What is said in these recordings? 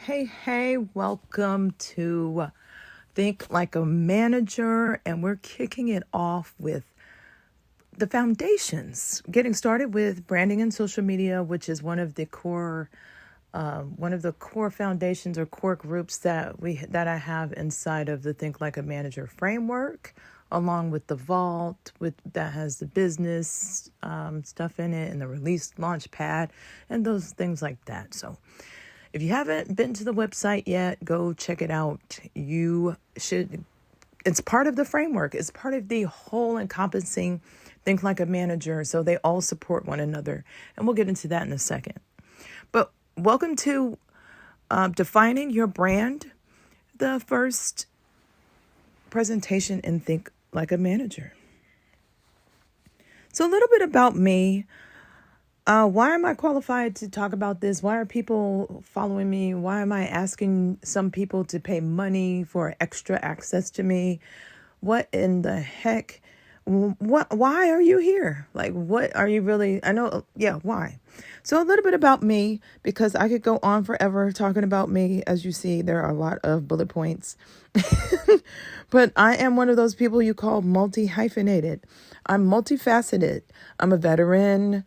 Hey, welcome to Think Like a Manager, and we're kicking it off with the foundations, getting started with branding and social media, which is one of the core foundations or core groups that I have inside of the Think Like a Manager framework, along with the vault that has the business stuff in it and the release launch pad and those things like that. So if you haven't been to the website yet, go check it out. You should. It's part of the framework. It's part of the whole encompassing Think Like a Manager. So they all support one another. And we'll get into that in a second. But welcome to Defining Your Brand, the first presentation in Think Like a Manager. So a little bit about me. Why am I qualified to talk about this? Why are people following me? Why am I asking some people to pay money for extra access to me? What in the heck? Why are you here? Like, what are you really? Why? So a little bit about me, because I could go on forever talking about me. As you see, there are a lot of bullet points. But I am one of those people you call multi-hyphenated. I'm multifaceted. I'm a veteran.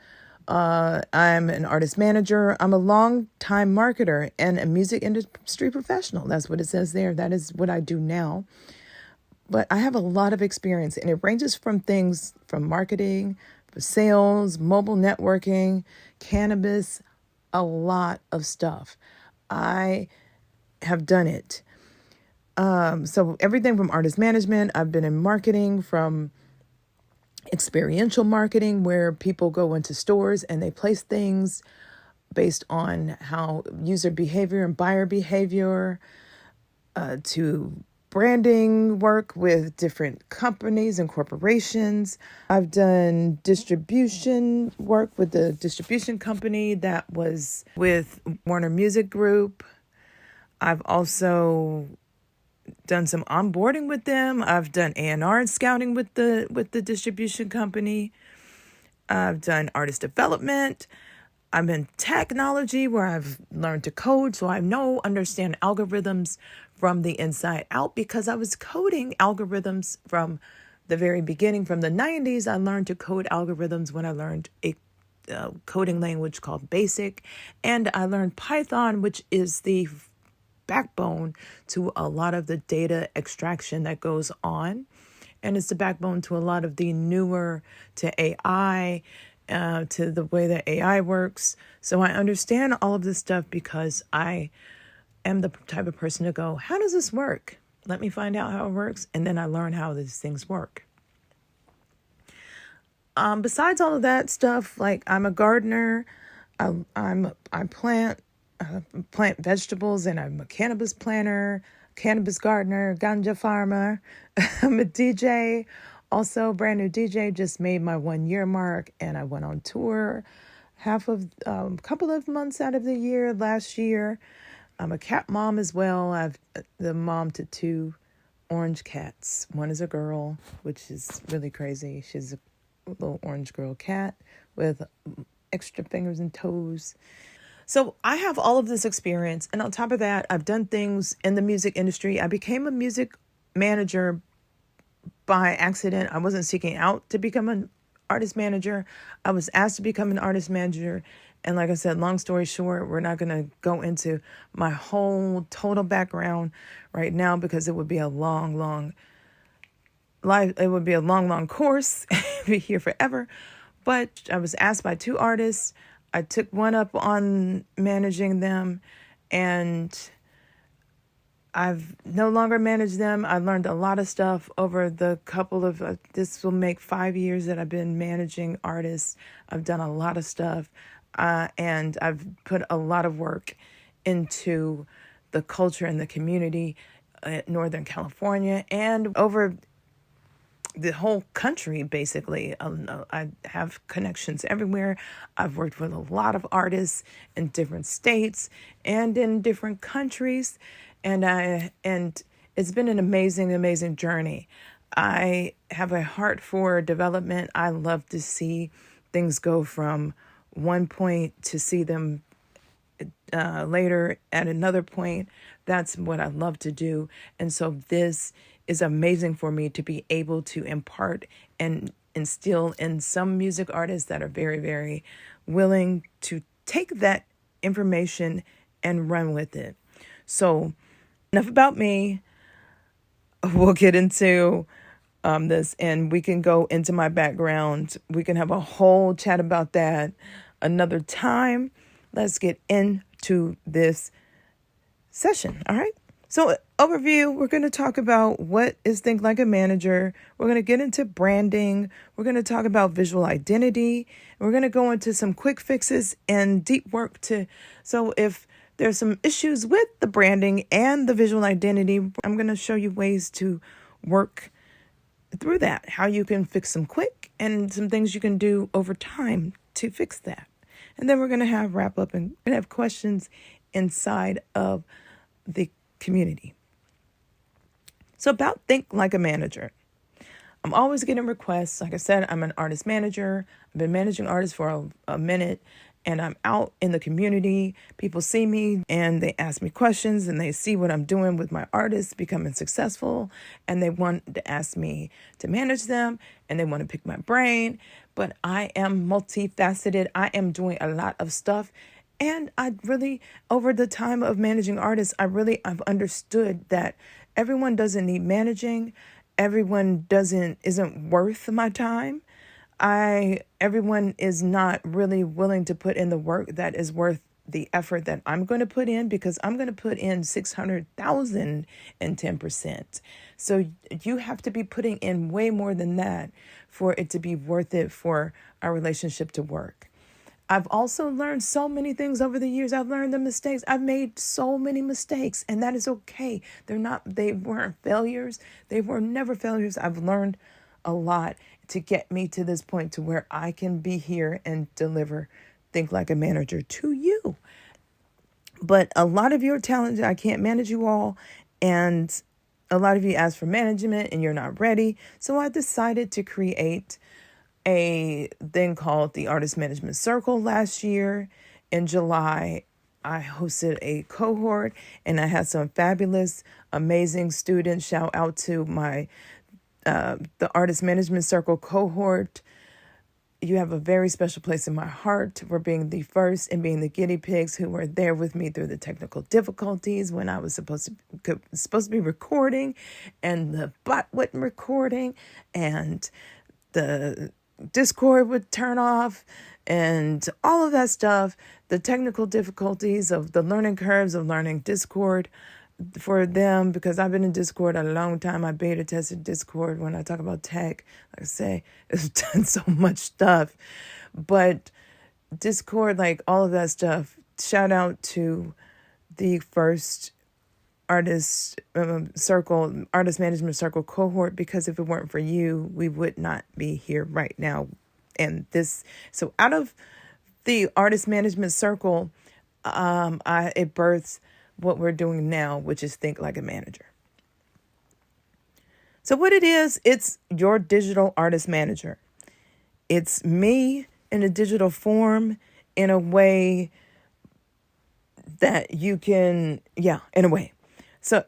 I'm an artist manager. I'm a long-time marketer and a music industry professional. That's what it says there. That is what I do now. But I have a lot of experience, and it ranges from things from marketing, sales, mobile networking, cannabis, a lot of stuff. I have done it. So everything from artist management, I've been in marketing, from experiential marketing, where people go into stores and they place things based on how user behavior and buyer behavior, to branding work with different companies and corporations. I've done distribution work with the distribution company that was with Warner Music Group. I've also done some onboarding with them. I've done A&R and scouting with the distribution company. I've done artist development. I'm in technology, where I've learned to code, so I understand algorithms from the inside out, because I was coding algorithms from the very beginning. From the 90s, I learned to code algorithms when I learned a coding language called BASIC, and I learned Python, which is the backbone to a lot of the data extraction that goes on. And it's the backbone to a lot of the newer to AI, to the way that AI works. So I understand all of this stuff because I am the type of person to go, how does this work? Let me find out how it works. And then I learn how these things work. Besides all of that stuff, like, I'm a gardener. I plant vegetables, and I'm a cannabis planter, cannabis gardener, ganja farmer. I'm a DJ, also brand new DJ, just made my 1 year mark, and I went on tour couple of months out of the year last year. I'm a cat mom as well. I've the mom to 2 orange cats. One is a girl, which is really crazy. She's a little orange girl cat with extra fingers and toes. So I have all of this experience. And on top of that, I've done things in the music industry. I became a music manager by accident. I wasn't seeking out to become an artist manager. I was asked to become an artist manager. And like I said, long story short, we're not going to go into my whole total background right now, because it would be a long course. Be here forever. But I was asked by 2 artists. I took one up on managing them, and I've no longer managed them. I learned a lot of stuff over the this will make 5 years that I've been managing artists. I've done a lot of stuff, and I've put a lot of work into the culture and the community in Northern California and over the whole country, basically. I have connections everywhere. I've worked with a lot of artists in different states and in different countries, and it's been an amazing journey. I have a heart for development. I love to see things go from one point to see them later at another point. That's what I love to do. And so this is amazing for me to be able to impart and instill in some music artists that are very, very willing to take that information and run with it. So enough about me. We'll get into this, and we can go into my background. We can have a whole chat about that another time. Let's get into this session. All right. So overview, we're going to talk about what is Think Like a Manager. We're going to get into branding. We're going to talk about visual identity. We're going to go into some quick fixes and deep work so if there's some issues with the branding and the visual identity, I'm going to show you ways to work through that, how you can fix them quick and some things you can do over time to fix that. And then we're going to have wrap up and have questions inside of the community. So about Think Like a Manager. I'm always getting requests. Like I said, I'm an artist manager. I've been managing artists for a minute, and I'm out in the community. People see me and they ask me questions, and they see what I'm doing with my artists becoming successful, and they want to ask me to manage them, and they want to pick my brain. But I am multifaceted. I am doing a lot of stuff. And I really, over the time of managing artists, I've understood that everyone doesn't need managing. Everyone isn't worth my time. Everyone is not really willing to put in the work that is worth the effort that I'm going to put in, because I'm going to put in 600,010%. So you have to be putting in way more than that for it to be worth it for our relationship to work. I've also learned so many things over the years. I've learned the mistakes. I've made so many mistakes, and that is okay. They weren't failures. They were never failures. I've learned a lot to get me to this point to where I can be here and deliver Think Like a Manager to you. But a lot of you are talented. I can't manage you all. And a lot of you ask for management and you're not ready. So I decided to create a thing called the Artist Management Circle last year. In July, I hosted a cohort and I had some fabulous, amazing students. Shout out to the Artist Management Circle cohort. You have a very special place in my heart for being the first and being the guinea pigs who were there with me through the technical difficulties when I was supposed to be recording and the bot wasn't recording and the Discord would turn off and all of that stuff. The technical difficulties of the learning curves of learning Discord for them, because I've been in Discord a long time. I beta tested Discord. When I talk about tech, like I say, it's done so much stuff. But Discord, like all of that stuff, shout out to the first artist management circle cohort, because if it weren't for you, we would not be here right now. And so out of the artist management circle, it births what we're doing now, which is Think Like a Manager. So what it is, it's your digital artist manager. It's me in a digital form, in a way that you can, in a way. So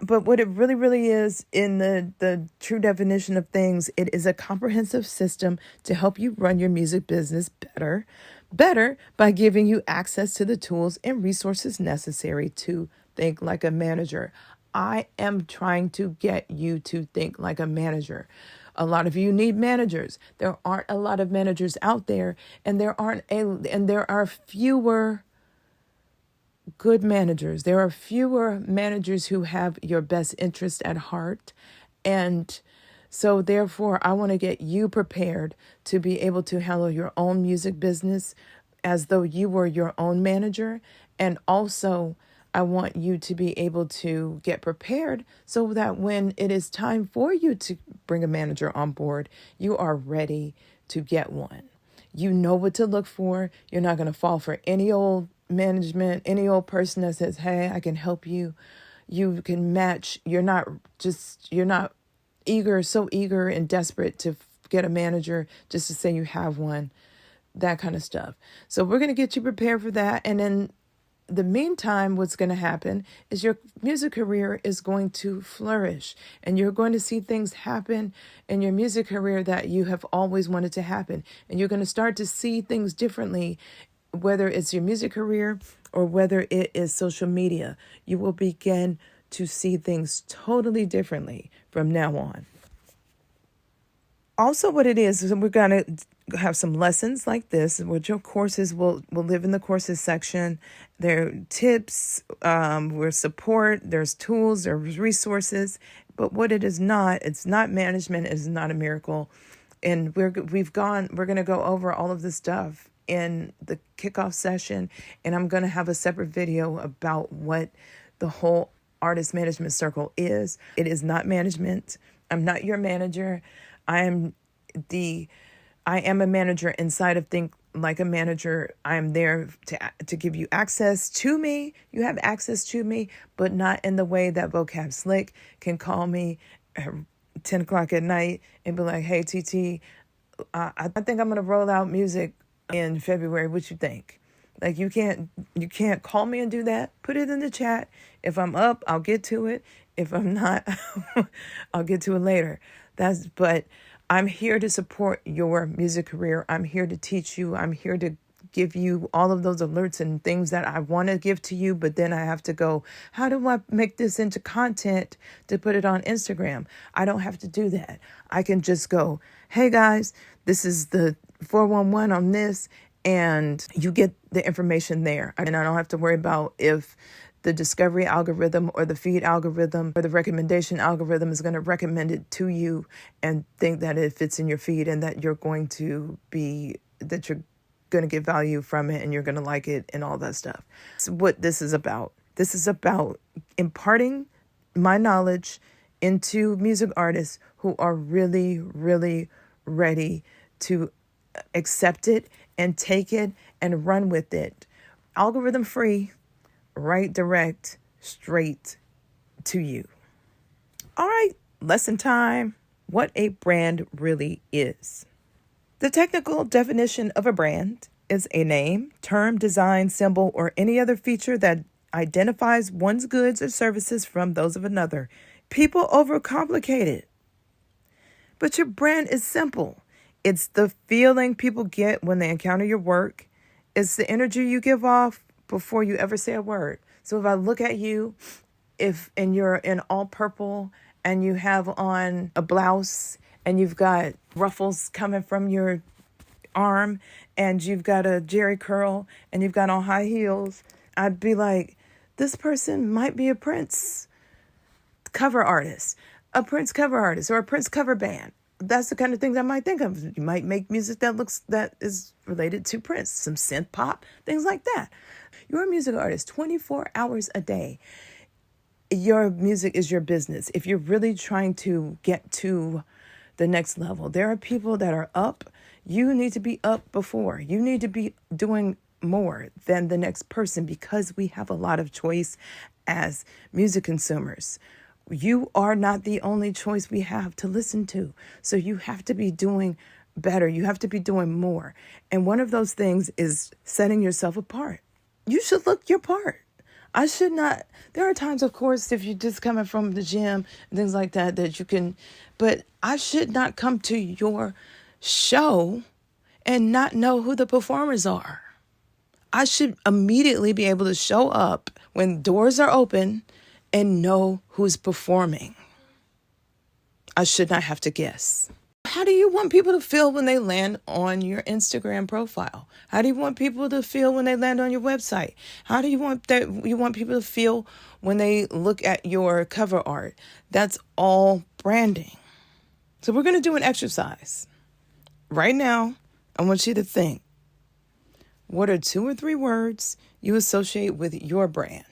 but what it really, really is, in the true definition of things, it is a comprehensive system to help you run your music business better by giving you access to the tools and resources necessary to think like a manager. I am trying to get you to think like a manager. A lot of you need managers. There aren't a lot of managers out there, and there are fewer good managers. There are fewer managers who have your best interest at heart. And so therefore, I want to get you prepared to be able to handle your own music business as though you were your own manager. And also, I want you to be able to get prepared so that when it is time for you to bring a manager on board, you are ready to get one. You know what to look for. You're not going to fall for any old management, any old person that says, hey, I can help you. You can match. You're not so eager and desperate to get a manager just to say you have one, that kind of stuff. So we're going to get you prepared for that. And then the meantime, what's going to happen is your music career is going to flourish, and you're going to see things happen in your music career that you have always wanted to happen. And you're going to start to see things differently, whether it's your music career or whether it is social media. You will begin to see things totally differently from now on. Also, what it is we're going to have some lessons like this, which your courses will live in the courses section. There are tips, where support, there's tools, there's resources. But what it is not, it's not management, it is not a miracle. And we're going to go over all of this stuff in the kickoff session. And I'm going to have a separate video about what the whole artist management circle is. It is not management. I'm not your manager. I am a manager inside of Think Like a Manager. I am there to give you access to me. You have access to me, but not in the way that Vocab Slick can call me at 10 o'clock at night and be like, hey, TT, I think I'm going to roll out music in February. What you think? Like, you can't call me and do that. Put it in the chat. If I'm up, I'll get to it. If I'm not, I'll get to it later. But I'm here to support your music career. I'm here to teach you. I'm here to give you all of those alerts and things that I want to give to you. But then I have to go, how do I make this into content to put it on Instagram? I don't have to do that. I can just go, hey guys, this is the 411 on this. And you get the information there. And I don't have to worry about if the discovery algorithm or the feed algorithm or the recommendation algorithm is going to recommend it to you and think that it fits in your feed and that you're going to get value from it and you're going to like it and all that stuff. So what this is about. This is about imparting my knowledge into music artists who are really, really ready to accept it and take it and run with it. Algorithm free, right, direct, straight to you. All right, lesson time. What a brand really is. The technical definition of a brand is a name, term, design, symbol, or any other feature that identifies one's goods or services from those of another. People overcomplicate it. But your brand is simple. It's the feeling people get when they encounter your work. It's the energy you give off before you ever say a word. So if I look at you, and you're in all purple and you have on a blouse and you've got ruffles coming from your arm and you've got a jerry curl and you've got on high heels, I'd be like, this person might be a Prince cover artist or a Prince cover band. That's the kind of things I might think of. You might make music that is related to Prince, some synth pop, things like that. You're a music artist 24 hours a day. Your music is your business. If you're really trying to get to the next level, there are people that are up. You need to be up before. You need to be doing more than the next person because we have a lot of choice as music consumers. You are not the only choice we have to listen to. So you have to be doing better. You have to be doing more. And one of those things is setting yourself apart. You should look your part. There are times, of course, if you're just coming from the gym and things like that you can, but I should not come to your show and not know who the performers are. I should immediately be able to show up when doors are open and know who's performing. I should not have to guess. How do you want people to feel when they land on your Instagram profile? How do you want people to feel when they land on your website? How do you want people to feel when they look at your cover art? That's all branding. So we're going to do an exercise. Right now, I want you to think, what are 2 or 3 words you associate with your brand?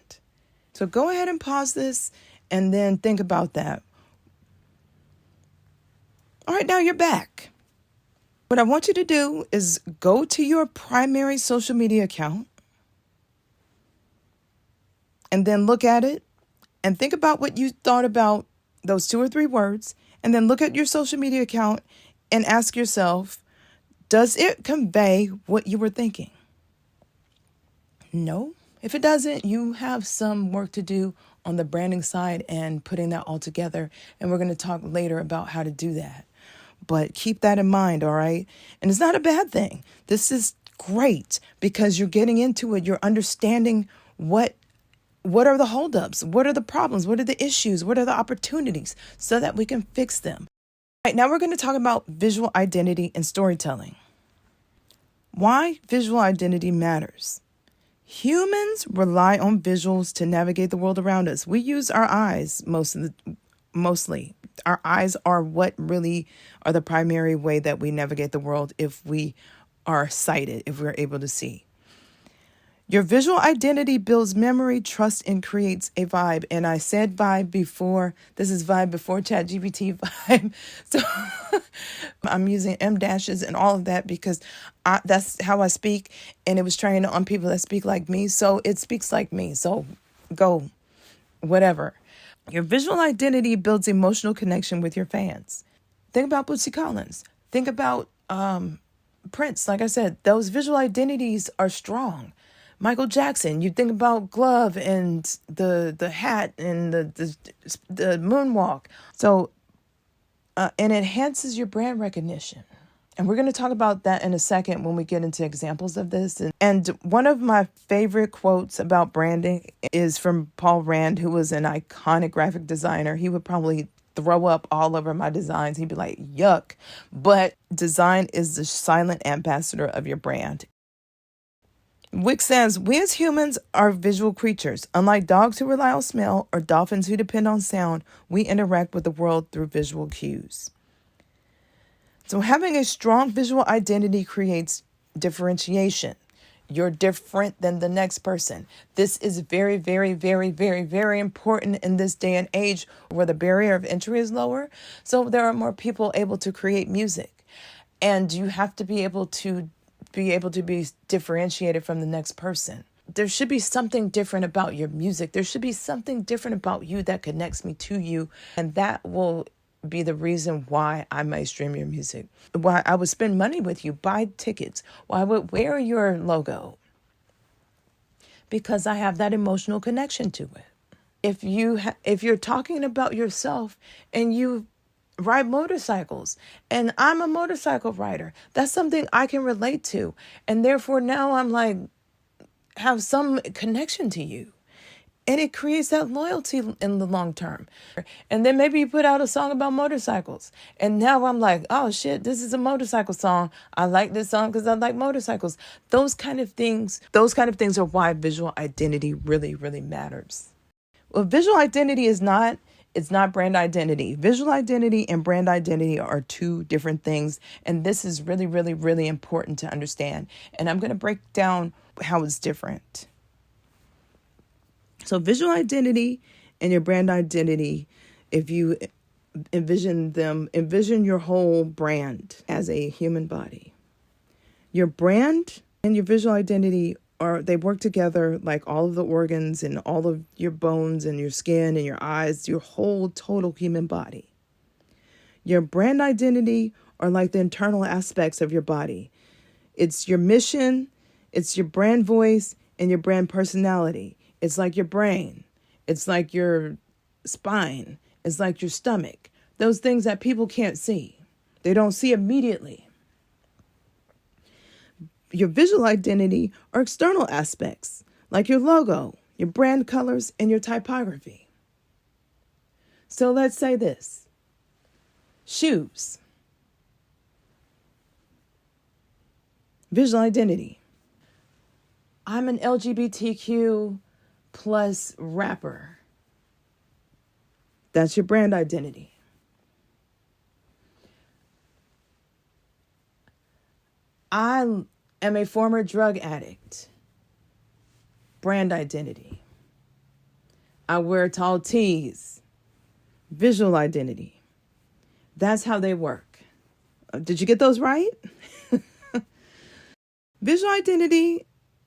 So go ahead and pause this and then think about that. All right, now you're back. What I want you to do is go to your primary social media account and then look at it and think about what you thought about those 2 or 3 words, and then look at your social media account and ask yourself, does it convey what you were thinking? No, If it doesn't, you have some work to do on the branding side and putting that all together. And we're going to talk later about how to do that. But keep that in mind, all right? And it's not a bad thing. This is great because you're getting into it. You're understanding what are the holdups? What are the problems? What are the issues? What are the opportunities so that we can fix them? All right, now we're going to talk about visual identity and storytelling. Why visual identity matters. Humans rely on visuals to navigate the world around us. We use our eyes mostly. Our eyes are what really are the primary way that we navigate the world if we are sighted, if we're able to see. Your visual identity builds memory, trust, and creates a vibe. And I said vibe before. This is vibe before ChatGPT vibe. So I'm using M dashes and all of that because that's how I speak. And it was trained on people that speak like me. So it speaks like me. So go, whatever. Your visual identity builds emotional connection with your fans. Think about Bootsy Collins. Think about Prince. Like I said, those visual identities are strong. Michael Jackson, you think about glove and the hat and the moonwalk. So, and it enhances your brand recognition. And we're going to talk about that in a second when we get into examples of this. And one of my favorite quotes about branding is from Paul Rand, who was an iconic graphic designer. He would probably throw up all over my designs. He'd be like, yuck. But design is the silent ambassador of your brand. Wick says, we as humans are visual creatures. Unlike dogs who rely on smell or dolphins who depend on sound, we interact with the world through visual cues. So having a strong visual identity creates differentiation. You're different than the next person. This is very, very, very, very, very important in this day and age where the barrier of entry is lower. So there are more people able to create music. And you have to be able to be differentiated from the next person. There should be something different about your music. There should be something different about you that connects me to you. And that will be the reason why I might stream your music. Why I would spend money with you, buy tickets. Why I would wear your logo. Because I have that emotional connection to it. If you're talking about yourself and you ride motorcycles and I'm a motorcycle rider, that's something I can relate to. And therefore now I'm like, have some connection to you. And it creates that loyalty in the long term. And then maybe you put out a song about motorcycles. And now I'm like, oh shit, this is a motorcycle song. I like this song because I like motorcycles. Those kind of things are why visual identity really, really matters. Well, visual identity it's not brand identity. Visual identity and brand identity are two different things. And this is really, really, really important to understand. And I'm going to break down how it's different. So visual identity and your brand identity, if you envision your whole brand as a human body. Your brand and your visual identity they work together like all of the organs and all of your bones and your skin and your eyes, your whole total human body. Your brand identity are like the internal aspects of your body. It's your mission, it's your brand voice, and your brand personality. It's like your brain. It's like your spine. It's like your stomach. Those things that people can't see. They don't see immediately. Your visual identity are external aspects, like your logo, your brand colors, and your typography. So let's say this. Shoes. Visual identity. I'm an LGBTQ plus rapper. That's your brand identity. I am a former drug addict. Brand identity. I wear tall tees. Visual identity. That's how they work. Did you get those right? Visual identity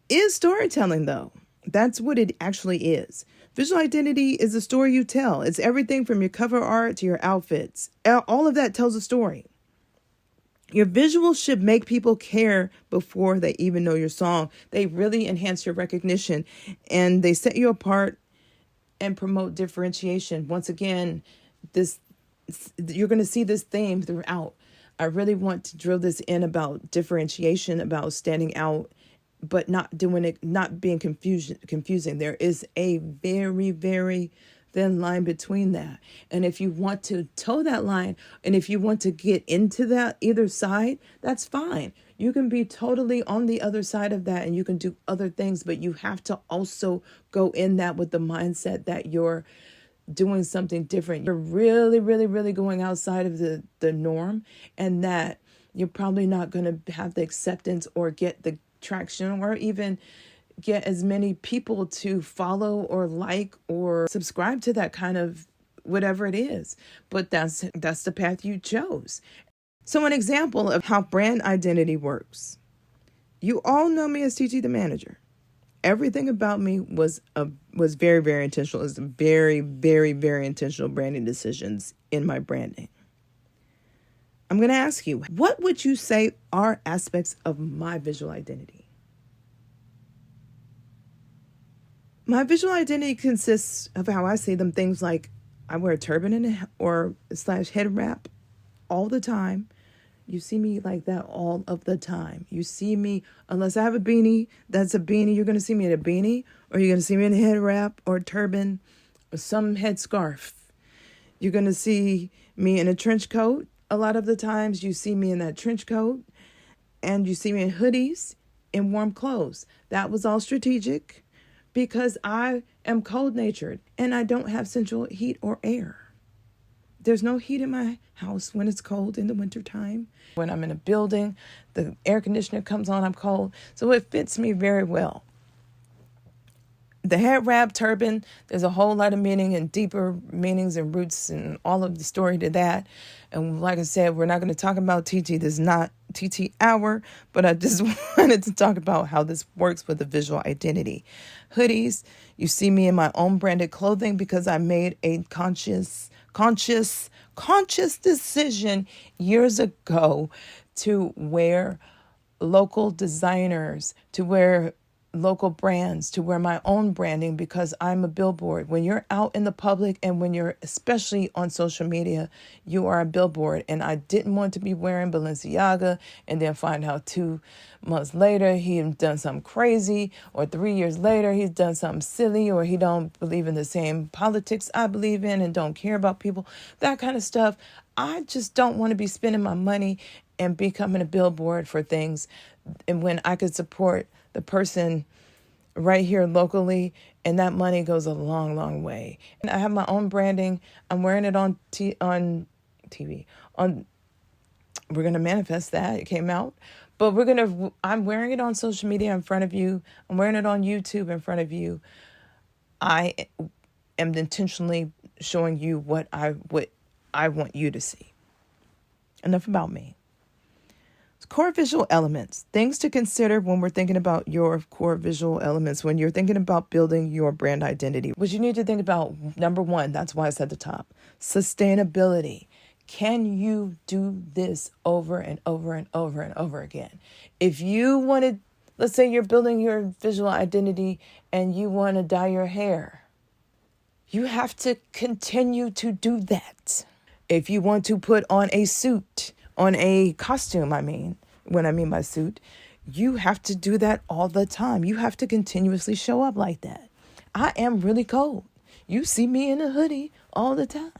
is storytelling, though. That's what it actually is. Visual identity is the story you tell. It's everything from your cover art to your outfits. All of that tells a story. Your visuals should make people care before they even know your song. They really enhance your recognition and they set you apart and promote differentiation. Once again, this you're going to see this theme throughout. I really want to drill this in about differentiation, about standing out, but not doing it, not being confusing. There is a very, very thin line between that. And if you want to toe that line, and if you want to get into that either side, that's fine. You can be totally on the other side of that and you can do other things, but you have to also go in that with the mindset that you're doing something different. You're really, really, really going outside of the norm, and that you're probably not going to have the acceptance or get the traction or even get as many people to follow or like or subscribe to that kind of whatever it is. But that's the path you chose. So an example of how brand identity works. You all know me as TT the manager. Everything about me was very, very intentional. It was very, very, very intentional branding decisions in my branding. I'm going to ask you, what would you say are aspects of my visual identity? My visual identity consists of how I see them. Things like I wear a turban or / head wrap all the time. You see me like that all of the time. You see me, unless I have a beanie, that's a beanie. You're going to see me in a beanie, or you're going to see me in a head wrap or a turban or some head scarf. You're going to see me in a trench coat. A lot of the times you see me in that trench coat, and you see me in hoodies and warm clothes. That was all strategic because I am cold-natured and I don't have central heat or air. There's no heat in my house when it's cold in the wintertime. When I'm in a building, the air conditioner comes on, I'm cold. So it fits me very well. The head wrap, turban, there's a whole lot of meaning and deeper meanings and roots and all of the story to that. And like I said, we're not going to talk about TT. This is not TT hour, but I just wanted to talk about how this works with the visual identity. Hoodies, you see me in my own branded clothing because I made a conscious decision years ago to wear local designers, to wear local brands, to wear my own branding because I'm a billboard. When you're out in the public and when you're especially on social media, you are a billboard. And I didn't want to be wearing Balenciaga and then find out 2 months later he had done something crazy, or 3 years later he's done something silly, or he don't believe in the same politics I believe in and don't care about people, that kind of stuff. I just don't want to be spending my money and becoming a billboard for things, and when I could support the person right here locally, and that money goes a long, long way. And I have my own branding. I'm wearing it on TV. We're going to manifest that. It came out. But I'm wearing it on social media in front of you. I'm wearing it on YouTube in front of you. I am intentionally showing you what I want you to see. Enough about me. Core visual elements, things to consider when we're thinking about your core visual elements, when you're thinking about building your brand identity. What you need to think about, number one, that's why it's at the top, sustainability. Can you do this over and over and over and over again? If you wanted, let's say you're building your visual identity and you want to dye your hair, you have to continue to do that. If you want to put on a suit, on a costume, when I mean by suit, you have to do that all the time. You have to continuously show up like that. I am really cold. You see me in a hoodie all the time.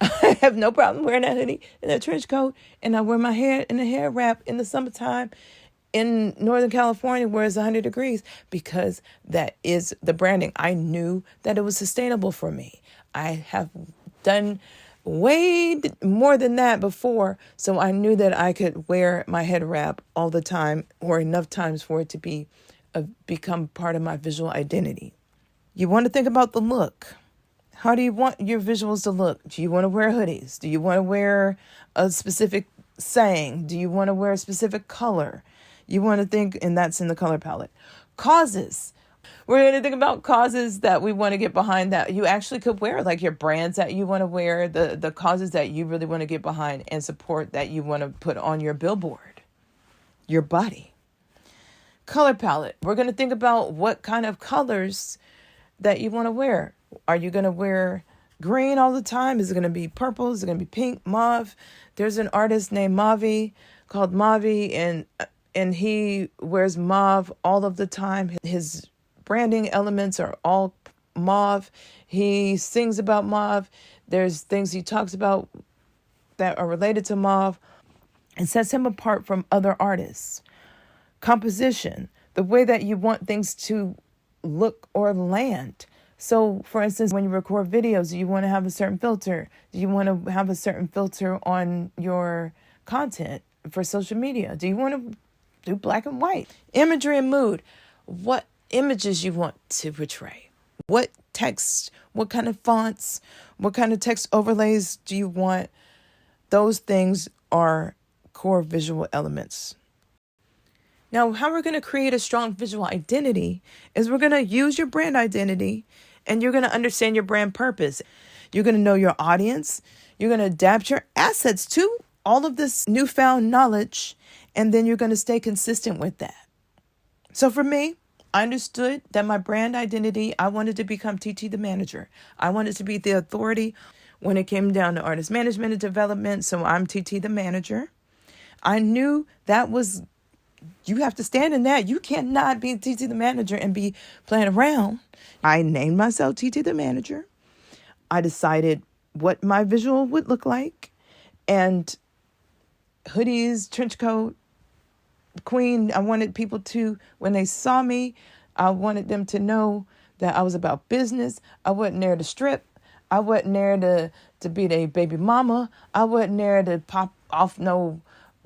I have no problem wearing that hoodie and that trench coat, and I wear my hair in a hair wrap in the summertime in Northern California where it's 100 degrees because that is the branding. I knew that it was sustainable for me. I have done way more than that before, so I knew that I could wear my head wrap all the time or enough times for it to become part of my visual identity. You want to think about the look. How do you want your visuals to look? Do you want to wear hoodies? Do you want to wear a specific saying? Do you want to wear a specific color? You want to think, and that's in the color palette. Causes. We're going to think about causes that we want to get behind that you actually could wear, like your brands that you want to wear, the causes that you really want to get behind and support that you want to put on your billboard, your body. Color palette. We're going to think about what kind of colors that you want to wear. Are you going to wear green all the time? Is it going to be purple? Is it going to be pink, mauve? There's an artist named called Mavi, and he wears mauve all of the time. His branding elements are all mauve. He sings about mauve. There's things he talks about that are related to mauve. It sets him apart from other artists. Composition, the way that you want things to look or land. So, for instance, when you record videos, do you want to have a certain filter? Do you want to have a certain filter on your content for social media? Do you want to do black and white? Imagery and mood. What images you want to portray? What text? What kind of fonts? What kind of text overlays do you want? Those things are core visual elements. Now, how we're going to create a strong visual identity is we're going to use your brand identity, and you're going to understand your brand purpose. You're going to know your audience. You're going to adapt your assets to all of this newfound knowledge, and then you're going to stay consistent with that. So for me, I understood that my brand identity, I wanted to become TT the manager. I wanted to be the authority when it came down to artist management and development. So I'm TT the manager. I knew that was, you have to stand in that. You cannot be TT the manager and be playing around. I named myself TT the manager. I decided what my visual would look like. And hoodies, trench coat, queen, I wanted people to, when they saw me, I wanted them to know that I was about business. I wasn't there to strip. I wasn't there to be their baby mama. I wasn't there to pop off no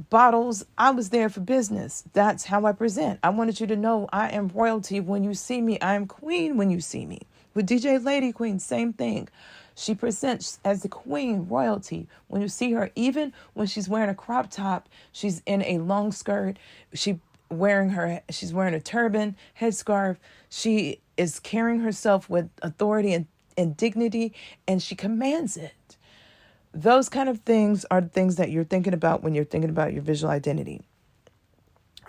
bottles. I was there for business. That's how I present. I wanted you to know I am royalty when you see me. I am queen when you see me. With DJ Lady Queen, same thing. She presents as the queen, royalty. When you see her, even when she's wearing a crop top, she's in a long skirt. She's wearing a turban, headscarf. She is carrying herself with authority and dignity, and she commands it. Those kind of things are the things that you're thinking about when you're thinking about your visual identity.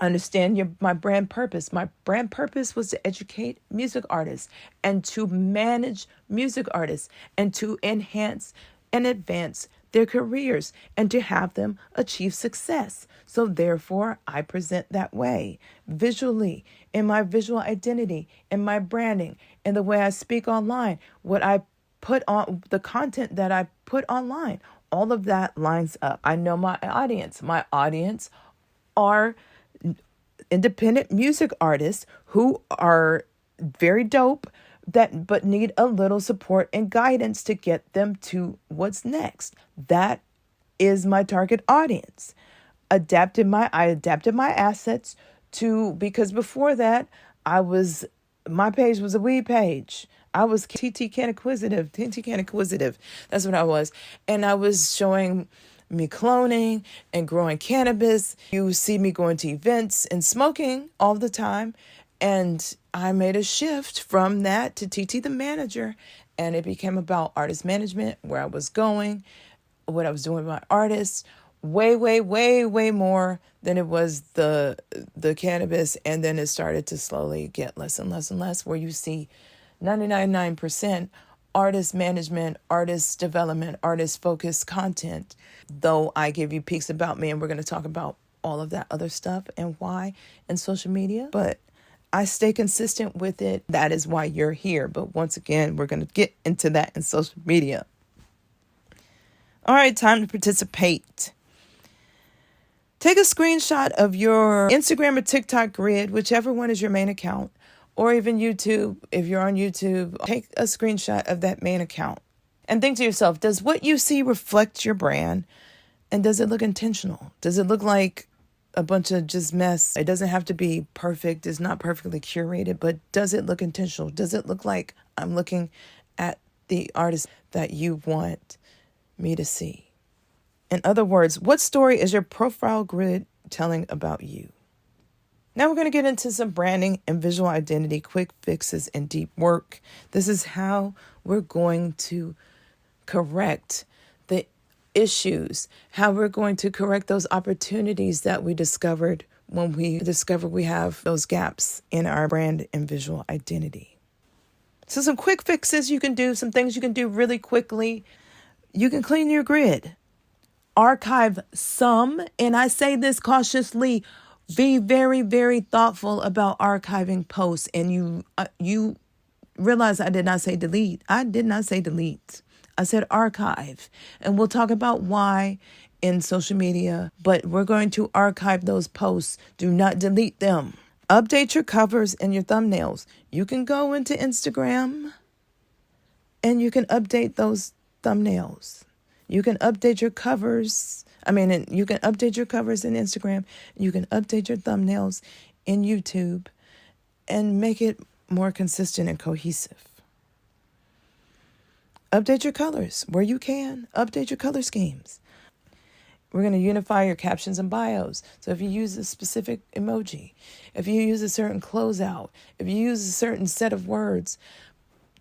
Understand my brand purpose. My brand purpose was to educate music artists and to manage music artists and to enhance and advance their careers and to have them achieve success. So therefore, I present that way visually, in my visual identity, in my branding, in the way I speak online, what I put on, the content that I put online. All of that lines up. I know my audience. My audience are independent music artists who are very dope but need a little support and guidance to get them to what's next. That is my target audience. I adapted my assets to, because before that my page was a weed page. I was TT Can Acquisitive. That's what I was. And I was showing me cloning and growing cannabis. You see me going to events and smoking all the time. And I made a shift from that to TT the manager. And it became about artist management, where I was going, what I was doing with my artists, way, way, way, way more than it was the cannabis. And then it started to slowly get less and less and less, where you see 99% artist management, artist development, artist focused content. Though I give you peeks about me, and we're going to talk about all of that other stuff and why in social media, but I stay consistent with it. That is why you're here. But once again, we're going to get into that in social media. All right, time to participate. Take a screenshot of your Instagram or TikTok grid, whichever one is your main account, or even YouTube. If you're on YouTube, take a screenshot of that main account and think to yourself, does what you see reflect your brand? And does it look intentional? Does it look like a bunch of just mess? It doesn't have to be perfect. It's not perfectly curated, but does it look intentional? Does it look like I'm looking at the artist that you want me to see? In other words, what story is your profile grid telling about you? Now we're going to get into some branding and visual identity, quick fixes, and deep work. This is how we're going to correct the issues, how we're going to correct those opportunities that we discovered when we discovered we have those gaps in our brand and visual identity. So some quick fixes you can do, some things you can do really quickly. You can clean your grid. Archive some, and I say this cautiously, be very, very thoughtful about archiving posts. And you realize I did not say delete. I did not say delete. I said archive. And we'll talk about why in social media, but we're going to archive those posts. Do not delete them. Update your covers and your thumbnails. You can go into Instagram and you can update those thumbnails. You can update your covers. You can update your covers in Instagram. You can update your thumbnails in YouTube and make it more consistent and cohesive. Update your colors where you can. Update your color schemes. We're going to unify your captions and bios. So if you use a specific emoji, if you use a certain closeout, if you use a certain set of words,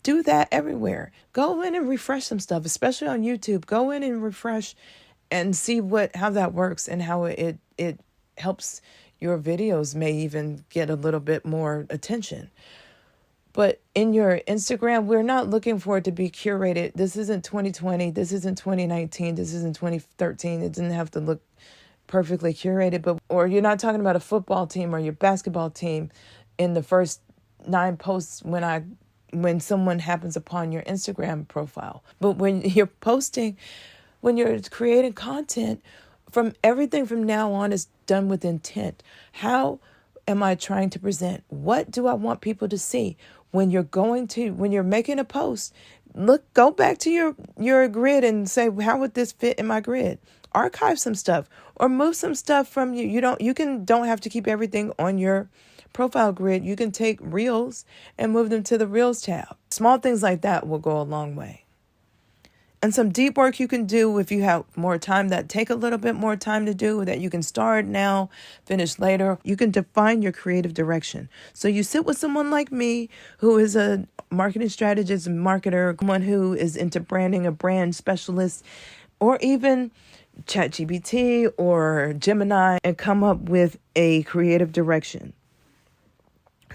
do that everywhere. Go in and refresh some stuff, especially on YouTube. Go in and refresh and see how that works and how it helps your videos may even get a little bit more attention. But in your Instagram, we're not looking for it to be curated. This isn't 2020. This isn't 2019. This isn't 2013. It didn't have to look perfectly curated. Or you're not talking about a football team or your basketball team in the first 9 posts when someone happens upon your Instagram profile. But when you're posting, when you're creating content, from everything from now on is done with intent. How am I trying to present? What do I want people to see? When you're making a post, go back to your grid and say, how would this fit in my grid? Archive some stuff or move some stuff from you. You don't have to keep everything on your profile grid. You can take reels and move them to the reels tab. Small things like that will go a long way. And some deep work you can do if you have more time that take a little bit more time to do, that you can start now, finish later. You can define your creative direction. So you sit with someone like me who is a marketing strategist and marketer, someone who is into branding, a brand specialist, or even ChatGPT or Gemini, and come up with a creative direction.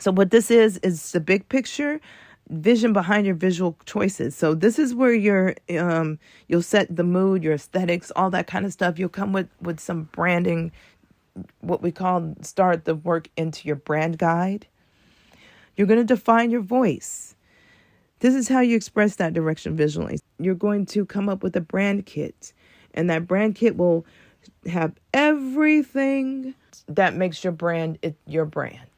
So what this is the big picture vision behind your visual choices. So this is where you'll set the mood, your aesthetics, all that kind of stuff. You'll come with some branding, what we call start the work into your brand guide. You're going to define your voice. This is how you express that direction visually. You're going to come up with a brand kit, and that brand kit will have everything that makes your brand your brand.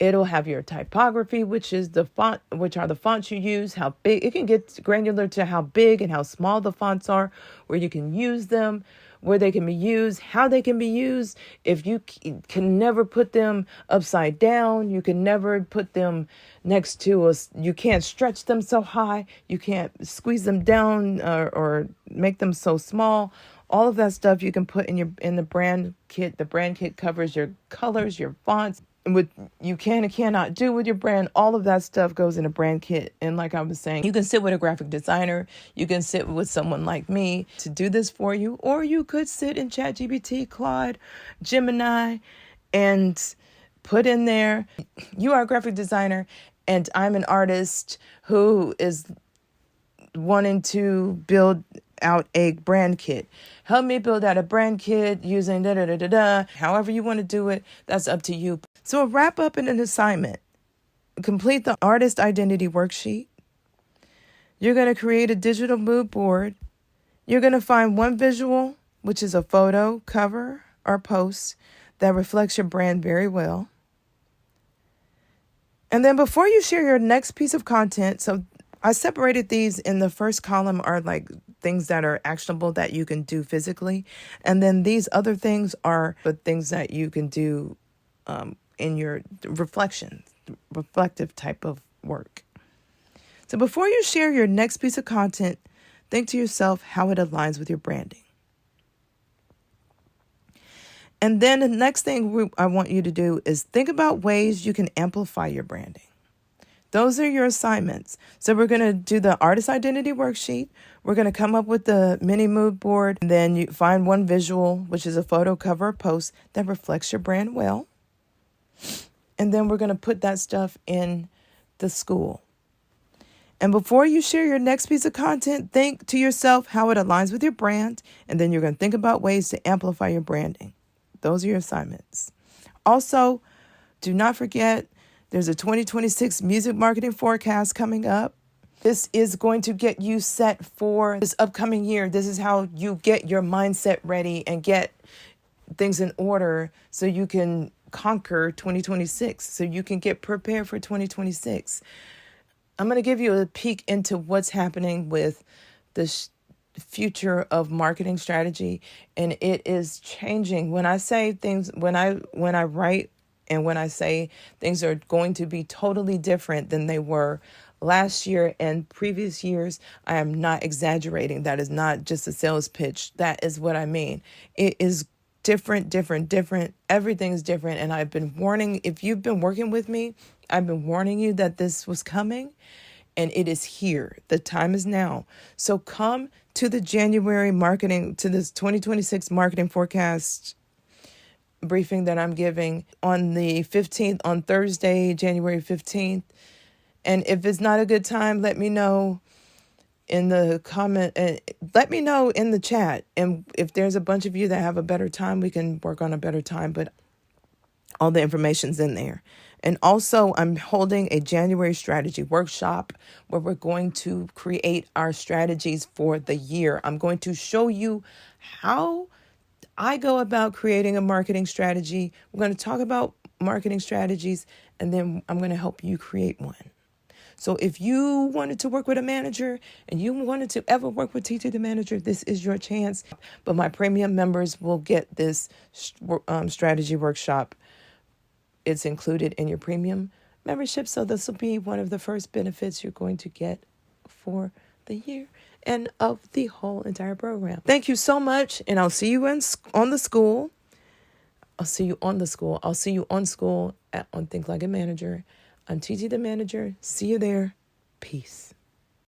It'll have your typography, which are the fonts you use, how big. It can get granular to how big and how small the fonts are, where you can use them, where they can be used, how they can be used. If you can never put them upside down, you can never put them next to us. You can't stretch them so high. You can't squeeze them down or make them so small. All of that stuff you can put in the brand kit. The brand kit covers your colors, your fonts. And what you can and cannot do with your brand, all of that stuff goes in a brand kit. And like I was saying, you can sit with a graphic designer. You can sit with someone like me to do this for you. Or you could sit in ChatGPT, Claude, Gemini, and put in there, you are a graphic designer and I'm an artist who is wanting to build out a brand kit. Help me build out a brand kit using da-da-da-da-da. However you want to do it, that's up to you. So a wrap up and an assignment. Complete the artist identity worksheet. You're going to create a digital mood board. You're going to find one visual, which is a photo, cover, or post that reflects your brand very well. And then before you share your next piece of content, so I separated these in the first column are like things that are actionable that you can do physically. And then these other things are the things that you can do in your reflective type of work. So before you share your next piece of content, think to yourself how it aligns with your branding. And then the next thing I want you to do is think about ways you can amplify your branding. Those are your assignments. So we're going to do the artist identity worksheet. We're going to come up with the mini mood board. And then you find one visual, which is a photo cover post that reflects your brand well. And then we're going to put that stuff in the school. And before you share your next piece of content, think to yourself how it aligns with your brand. And then you're going to think about ways to amplify your branding. Those are your assignments. Also, do not forget, there's a 2026 music marketing forecast coming up. This is going to get you set for this upcoming year. This is how you get your mindset ready and get things in order so you can conquer 2026, so you can get prepared for 2026. I'm going to give you a peek into what's happening with the future of marketing strategy, and it is changing. When I say things, when I write and when I say things are going to be totally different than they were last year and previous years, I am not exaggerating. That is not just a sales pitch. That is what I mean. It is different. Everything's different. And I've been warning, if you've been working with me, I've been warning you that this was coming, and it is here. The time is now. So come to the January marketing, to this 2026 marketing forecast briefing that I'm giving on the 15th, on Thursday, January 15th. And if it's not a good time, let me know in the comment, let me know in the chat. And if there's a bunch of you that have a better time, we can work on a better time, but all the information's in there. And also, I'm holding a January strategy workshop where we're going to create our strategies for the year. I'm going to show you how I go about creating a marketing strategy. We're going to talk about marketing strategies, and then I'm going to help you create one. So if you wanted to work with a manager and you wanted to ever work with Teacher the Manager, this is your chance. But my premium members will get this strategy workshop. It's included in your premium membership. So this will be one of the first benefits you're going to get for the year and of the whole entire program. Thank you so much. And I'll see you on the school. I'll see you on school on Think Like a Manager. I'm TT the Manager. See you there. Peace.